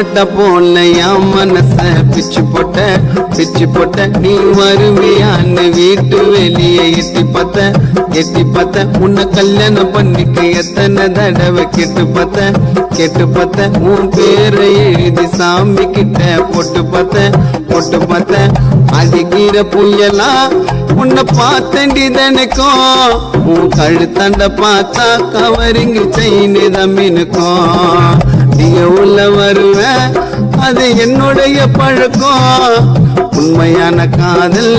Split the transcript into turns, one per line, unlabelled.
சிகரெட்ட போல என் மனச பிச்சு போட்ட நீ வருவியான்னு வீட்டு வெளியே எட்டி பார்த்த உன்னை கல்யாணம் பண்ணிக்க எத்தனை தடவை கேட்டு பார்த்த உன் பேரை எழுதி சாமி கிட்ட போட்டு பார்த்த அடிக்கிற புயலா உன்னை பார்த்தண்டி தனக்கும் உன் கழுத்தாண்ட பார்த்தா கவரிங்கு செயினு தம்மினுக்கும் நீங்க உள்ள வருவேன் அது என்னுடைய பழக்கம் உண்மையான காதல்